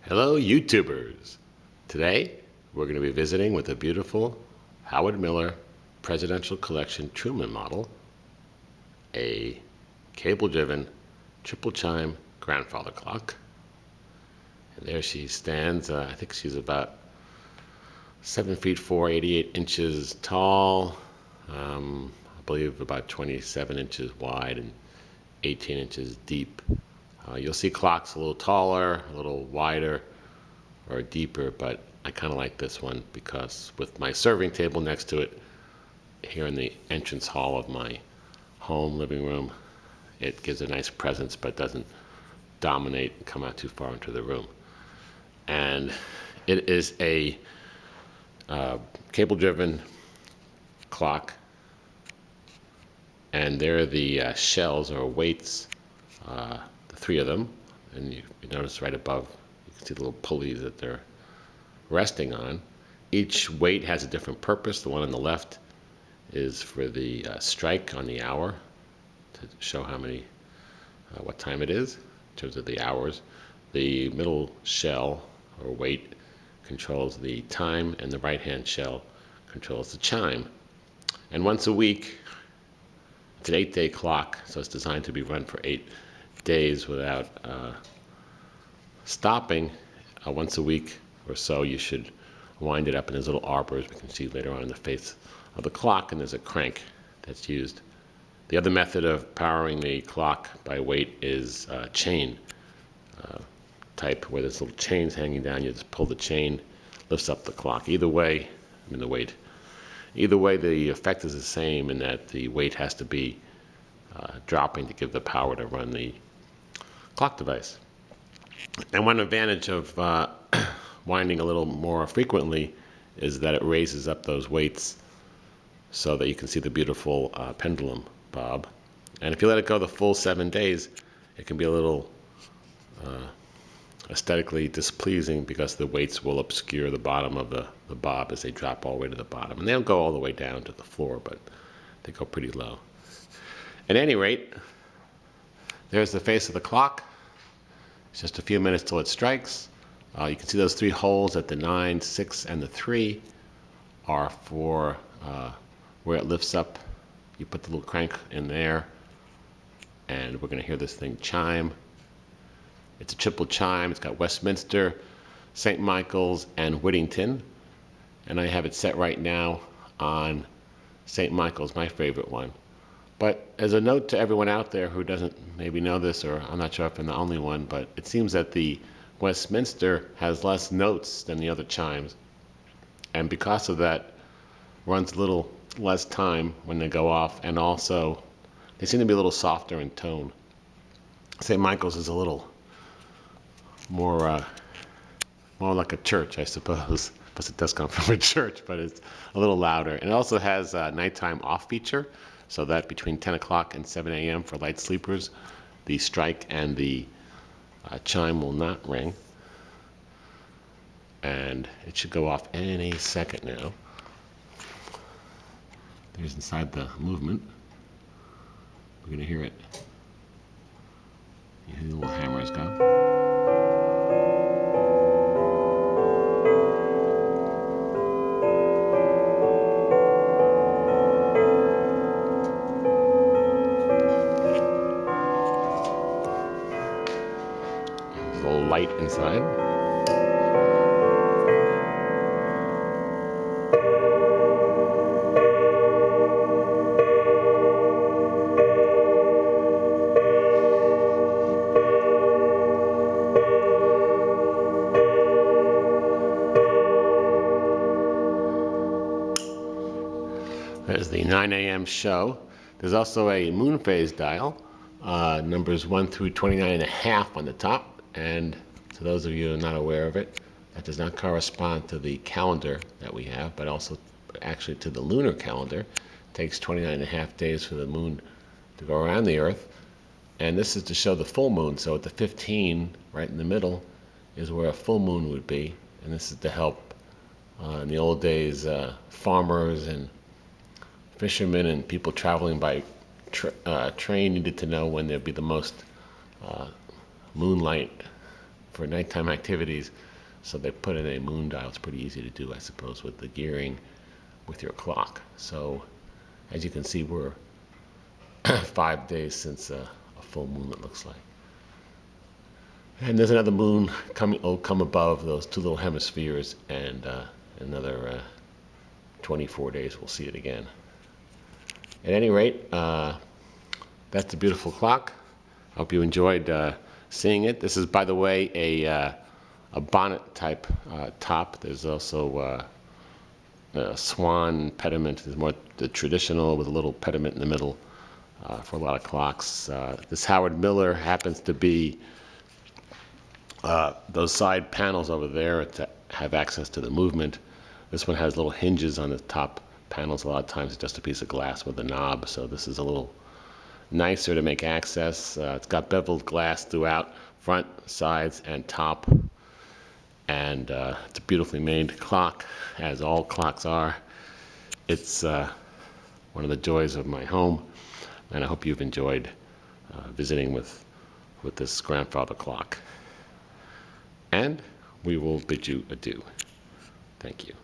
Hello, YouTubers. Today, we're going to be visiting with a beautiful Howard Miller Presidential Collection Truman model, a cable-driven triple chime grandfather clock. And there she stands. I think she's about 7 feet 4, 88 inches tall. I believe about 27 inches wide and 18 inches deep. You'll see clocks a little taller, a little wider, or deeper, but I kind of like this one because with my serving table next to it here in the entrance hall of my home living room, it gives a nice presence but doesn't dominate and come out too far into the room. And it is a cable-driven clock, and there are the shells or weights, the three of them, and you notice right above you can see the little pulleys that they're resting on. Each weight has a different purpose. The one on the left is for the strike on the hour to show how many, what time it is in terms of the hours. The middle shell or weight controls the time, and the right-hand shell controls the chime. And once a week, it's an 8-day clock, so it's designed to be run for 8 days without stopping. Once a week or so, you should wind it up in these little arbors we can see later on in the face of the clock, and there's a crank that's used. The other method of powering the clock by weight is chain type, where there's little chains hanging down. You just pull the chain, lifts up the clock. Either way, the effect is the same in that the weight has to be dropping to give the power to run the clock device. And one advantage of winding a little more frequently is that it raises up those weights so that you can see the beautiful pendulum bob. And if you let it go the full 7 days, it can be a little aesthetically displeasing because the weights will obscure the bottom of the bob as they drop all the way to the bottom. And they don't go all the way down to the floor, but they go pretty low. At any rate, there's the face of the clock. It's just a few minutes till it strikes. You can see those 3 holes at the 9, 6, and the 3 are for where it lifts up. You put the little crank in there, and we're going to hear this thing chime. It's a triple chime. It's got Westminster, St. Michael's, and Whittington. And I have it set right now on St. Michael's, my favorite one. But as a note to everyone out there who doesn't maybe know this, or I'm not sure if I'm the only one, but it seems that the Westminster has less notes than the other chimes. And because of that, runs a little less time when they go off, and also they seem to be a little softer in tone. St. Michael's is a little more like a church, I suppose. Plus it does come from a church, but it's a little louder. And it also has a nighttime off feature, so that between 10 o'clock and 7 a.m. for light sleepers, the strike and the chime will not ring. And it should go off any second now. There's inside the movement. We're going to hear it. You hear the little hammers go. There's a little light inside. There's the 9 a.m. show. There's also a moon phase dial, numbers 1 through 29.5 on the top. And to those of you who are not aware of it, that does not correspond to the calendar that we have, but also actually to the lunar calendar. It takes 29.5 days for the moon to go around the Earth. And this is to show the full moon. So at the 15, right in the middle, is where a full moon would be. And this is to help, in the old days, farmers and fishermen and people traveling by train needed to know when there'd be the most moonlight for nighttime activities. So they put in a moon dial. It's pretty easy to do, I suppose, with the gearing with your clock. So as you can see, we're 5 days since a full moon, it looks like. And there's another moon coming, will come above those two little hemispheres, and another 24 days we'll see it again. At any rate, that's a beautiful clock. I hope you enjoyed seeing it. This is, by the way, a bonnet type top. There's also a swan pediment. There's more the traditional with a little pediment in the middle for a lot of clocks. This Howard Miller happens to be those side panels over there to have access to the movement. This one has little hinges on the top panels. A lot of times it's just a piece of glass with a knob, so this is a little nicer to make access. It's got beveled glass throughout, front, sides, and top. And it's a beautifully made clock, as all clocks are. It's one of the joys of my home, and I hope you've enjoyed visiting with this grandfather clock. And we will bid you adieu. Thank you.